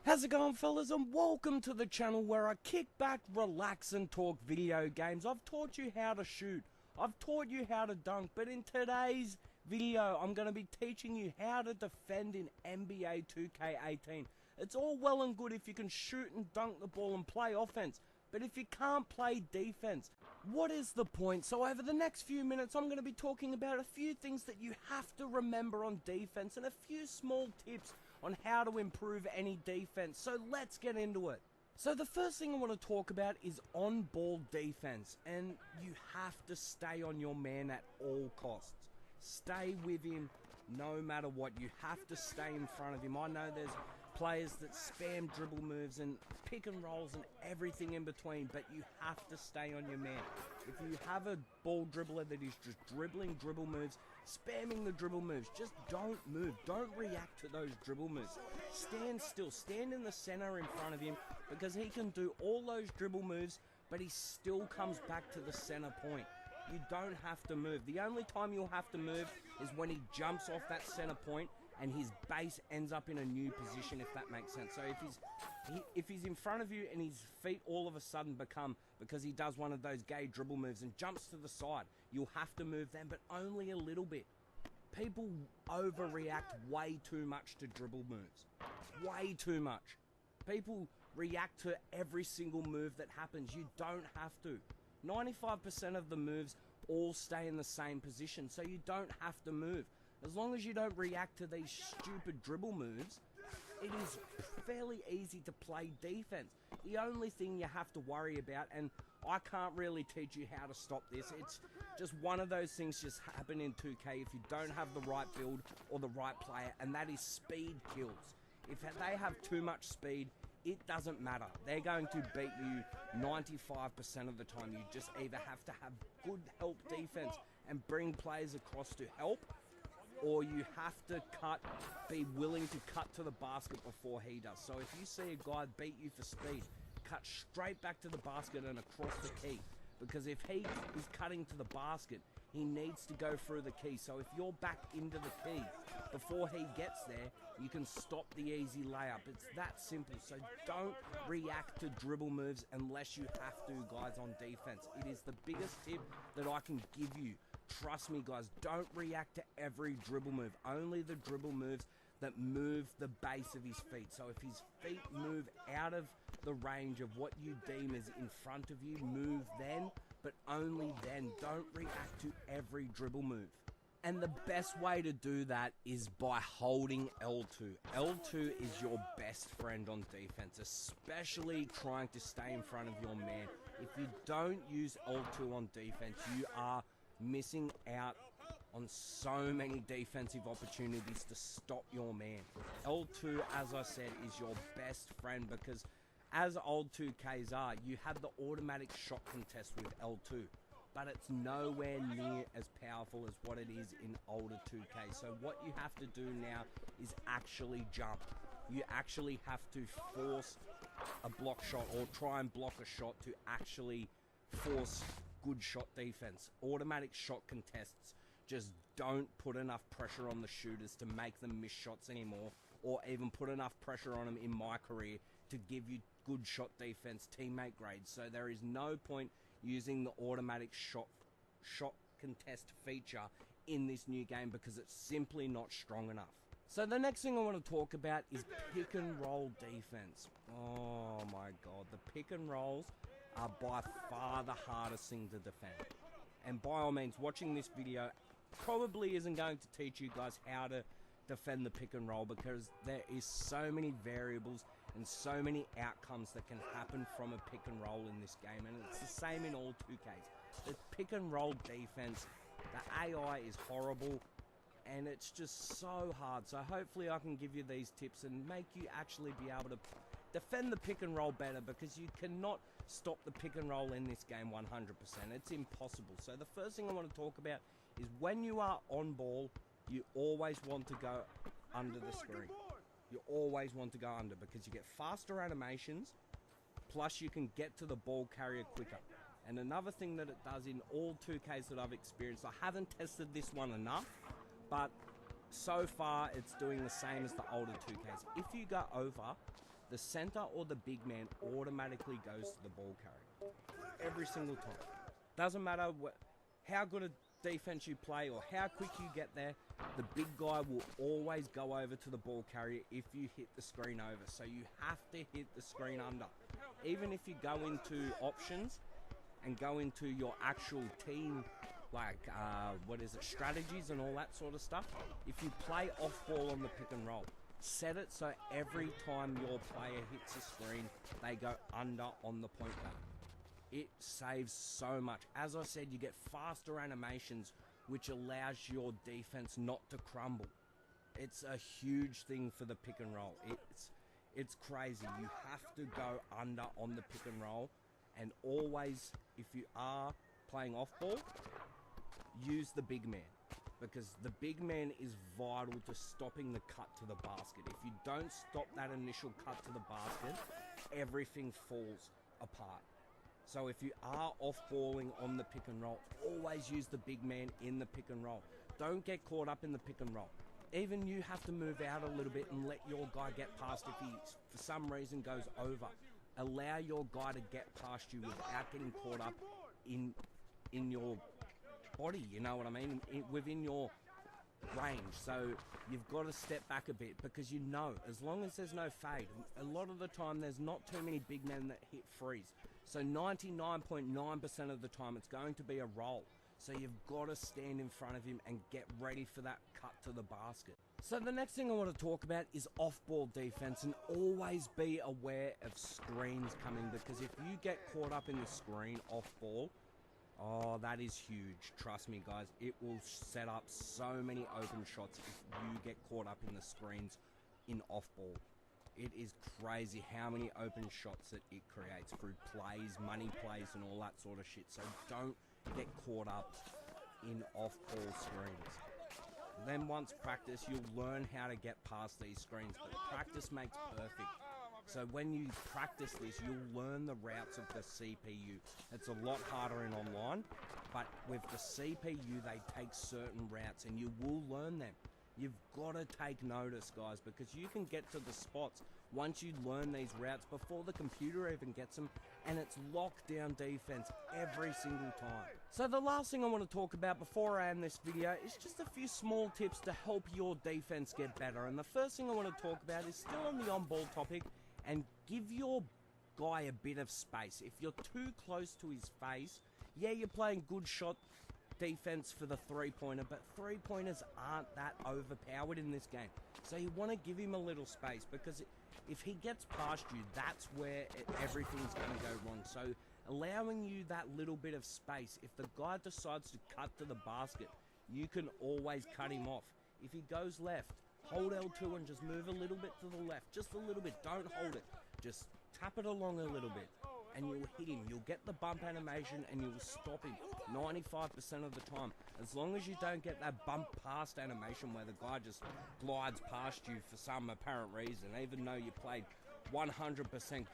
How's it going, fellas, and welcome to the channel where I kick back, relax and talk video games. I've taught you how to shoot, I've taught you how to dunk, but in today's video I'm going to be teaching you how to defend in NBA 2K18. It's all well and good if you can shoot and dunk the ball and play offense, but if you can't play defense, what is the point? So over the next few minutes I'm going to be talking about a few things that you have to remember on defense and a few small tips on how to improve any defense. So let's get into it. So the first thing I want to talk about is on-ball defense, and you have to stay on your man at all costs. Stay with him no matter what. You have to stay in front of him. I know there's players that spam dribble moves and pick and rolls and everything in between, but you have to stay on your man. If you have a ball dribbler that is just dribbling dribble moves, spamming the dribble moves, just don't move. Don't react to those dribble moves. Stand still. Stand in the center in front of him, because he can do all those dribble moves, but he still comes back to the center point. You don't have to move. The only time you'll have to move is when he jumps off that center point and his base ends up in a new position, if that makes sense. So if he's in front of you and his feet all of a sudden become, because he does one of those gay dribble moves and jumps to the side, you'll have to move then, but only a little bit. People overreact way too much to dribble moves. Way too much. People react to every single move that happens. You don't have to. 95% of the moves all stay in the same position, so you don't have to move. As long as you don't react to these stupid dribble moves, it is fairly easy to play defense. The only thing you have to worry about, and I can't really teach you how to stop this, it's just one of those things just happen in 2K if you don't have the right build or the right player, and that is speed kills. If they have too much speed, it doesn't matter. They're going to beat you 95% of the time. You just either have to have good help defense and bring players across to help, or you have to be willing to cut to the basket before he does. So if you see a guy beat you for speed, cut straight back to the basket and across the key. Because if he is cutting to the basket, he needs to go through the key. So if you're back into the key before he gets there, you can stop the easy layup. It's that simple. So don't react to dribble moves unless you have to, guys, on defense. It is the biggest tip that I can give you. Trust me, guys, don't react to every dribble move. Only the dribble moves that move the base of his feet. So if his feet move out of the range of what you deem is in front of you, move then, but only then. Don't react to every dribble move. And the best way to do that is by holding L2. L2 is your best friend on defense, especially trying to stay in front of your man. If you don't use L2 on defense, you are missing out on so many defensive opportunities to stop your man. L2, as I said, is your best friend, because as old 2Ks are, you have the automatic shot contest with L2, but it's nowhere near as powerful as what it is in older 2K. So what you have to do now is actually jump. You actually have to force a block shot or try and block a shot to actually force good shot defense. Automatic shot contests just don't put enough pressure on the shooters to make them miss shots anymore, or even put enough pressure on them in my career to give you good shot defense teammate grades. So there is no point using the automatic shot contest feature in this new game, because it's simply not strong enough. So the next thing I want to talk about is pick and roll defense. Oh my god, the pick and rolls are by far the hardest thing to defend. And by all means, watching this video probably isn't going to teach you guys how to defend the pick and roll, because there is so many variables and so many outcomes that can happen from a pick and roll in this game, and it's the same in all 2Ks. The pick and roll defense, the AI is horrible, and it's just so hard. So hopefully I can give you these tips and make you actually be able to defend the pick and roll better, because you cannot stop the pick and roll in this game 100%. It's impossible. So the first thing I want to talk about is when you are on ball, you always want to go under the screen. You always want to go under, because you get faster animations, plus you can get to the ball carrier quicker. And another thing that it does in all 2Ks that I've experienced, I haven't tested this one enough, but so far it's doing the same as the older 2Ks. If you go over, the center or the big man automatically goes to the ball carrier. Every single time. Doesn't matter how good a defense you play or how quick you get there, the big guy will always go over to the ball carrier if you hit the screen over. So you have to hit the screen under. Even if you go into options and go into your actual team, like, strategies and all that sort of stuff, if you play off ball on the pick and roll, set it so every time your player hits the screen, they go under on the point guard. It saves so much. As I said, you get faster animations, which allows your defense not to crumble. It's a huge thing for the pick and roll. It's crazy. You have to go under on the pick and roll, and always, if you are playing off ball, use the big man, because the big man is vital to stopping the cut to the basket. If you don't stop that initial cut to the basket, everything falls apart. So if you are off-balling on the pick and roll, always use the big man in the pick and roll. Don't get caught up in the pick and roll. Even you have to move out a little bit and let your guy get past if he, for some reason, goes over. Allow your guy to get past you without getting caught up in your body, you know what I mean? Within your range. So you've got to step back a bit, because you know, as long as there's no fade, a lot of the time there's not too many big men that hit freeze. So 99.9% of the time it's going to be a roll. So you've got to stand in front of him and get ready for that cut to the basket. So the next thing I want to talk about is off-ball defense, and always be aware of screens coming, because if you get caught up in the screen off-ball, oh, that is huge. Trust me, guys. It will set up so many open shots if you get caught up in the screens in off-ball. It is crazy how many open shots that it creates through plays, money plays, and all that sort of shit. So don't get caught up in off-ball screens. Then once practice, you'll learn how to get past these screens, but practice makes perfect. So when you practice this, you'll learn the routes of the CPU. It's a lot harder in online, but with the CPU, they take certain routes, and you will learn them. You've got to take notice, guys, because you can get to the spots once you learn these routes before the computer even gets them, and it's lockdown defense every single time. So the last thing I want to talk about before I end this video is just a few small tips to help your defense get better. And the first thing I want to talk about is still on the on-ball topic, and give your guy a bit of space. If you're too close to his face, yeah, you're playing good shot defense for the three-pointer, but three-pointers aren't that overpowered in this game. So you want to give him a little space, because if he gets past you, that's where everything's going to go wrong. So allowing you that little bit of space, if the guy decides to cut to the basket, you can always cut him off. If he goes left, hold L2 and just move a little bit to the left, just a little bit. Don't hold it, just tap it along a little bit, and you'll hit him. You'll get the bump animation, and you'll stop him 95% of the time. As long as you don't get that bump past animation where the guy just glides past you for some apparent reason, even though you played 100%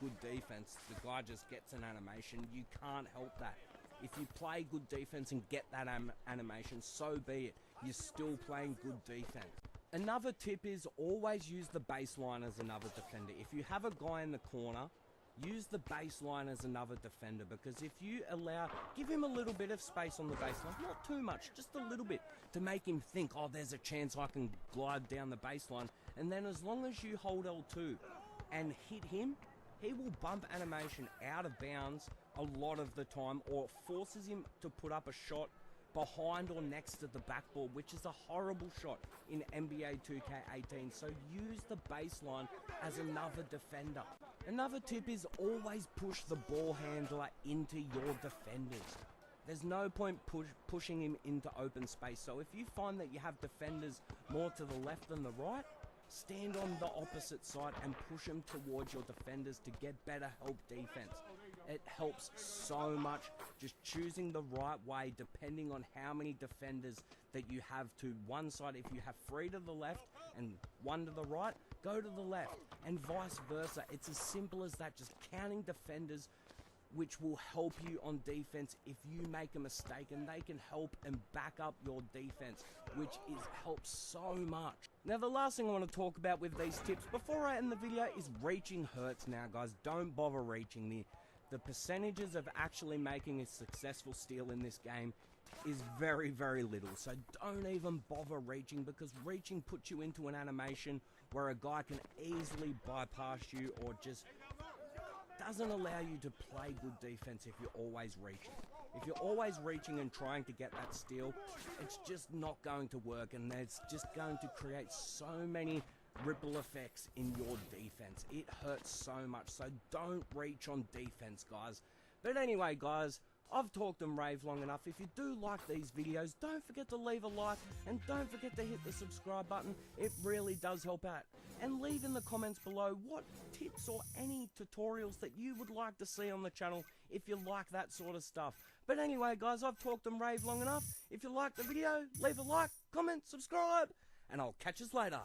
good defense, the guy just gets an animation. You can't help that. If you play good defense and get that animation, so be it. You're still playing good defense. Another tip is always use the baseline as another defender. If you have a guy in the corner, use the baseline as another defender, because if you give him a little bit of space on the baseline, not too much, just a little bit, to make him think, oh, there's a chance I can glide down the baseline. And then as long as you hold L2 and hit him, he will bump animation out of bounds a lot of the time, or forces him to put up a shot behind or next to the backboard, which is a horrible shot in NBA 2K18. So use the baseline as another defender. Another tip is always push the ball handler into your defenders. There's no point pushing him into open space. So if you find that you have defenders more to the left than the right, stand on the opposite side and push them towards your defenders to get better help defense. It helps so much, just choosing the right way depending on how many defenders that you have to one side. If you have 3 to the left and 1 to the right, go to the left, and vice versa. It's as simple as that, just counting defenders, which will help you on defense if you make a mistake, and they can help and back up your defense, which helps so much. Now the last thing I want to talk about with these tips before I end the video is reaching hurts now, guys. Don't bother reaching. The percentages of actually making a successful steal in this game is very, very little. So don't even bother reaching, because reaching puts you into an animation where a guy can easily bypass you, or just doesn't allow you to play good defense if you're always reaching. If you're always reaching and trying to get that steal, it's just not going to work, and it's just going to create so many ripple effects in your defense. It hurts so much, so don't reach on defense, guys. But anyway, guys, I've talked and raved long enough. If you do like these videos, don't forget to leave a like, and don't forget to hit the subscribe button. It really does help out. And leave in the comments below what tips or any tutorials that you would like to see on the channel if you like that sort of stuff. But anyway, guys, I've talked and raved long enough. If you liked the video, leave a like, comment, subscribe, and I'll catch us later.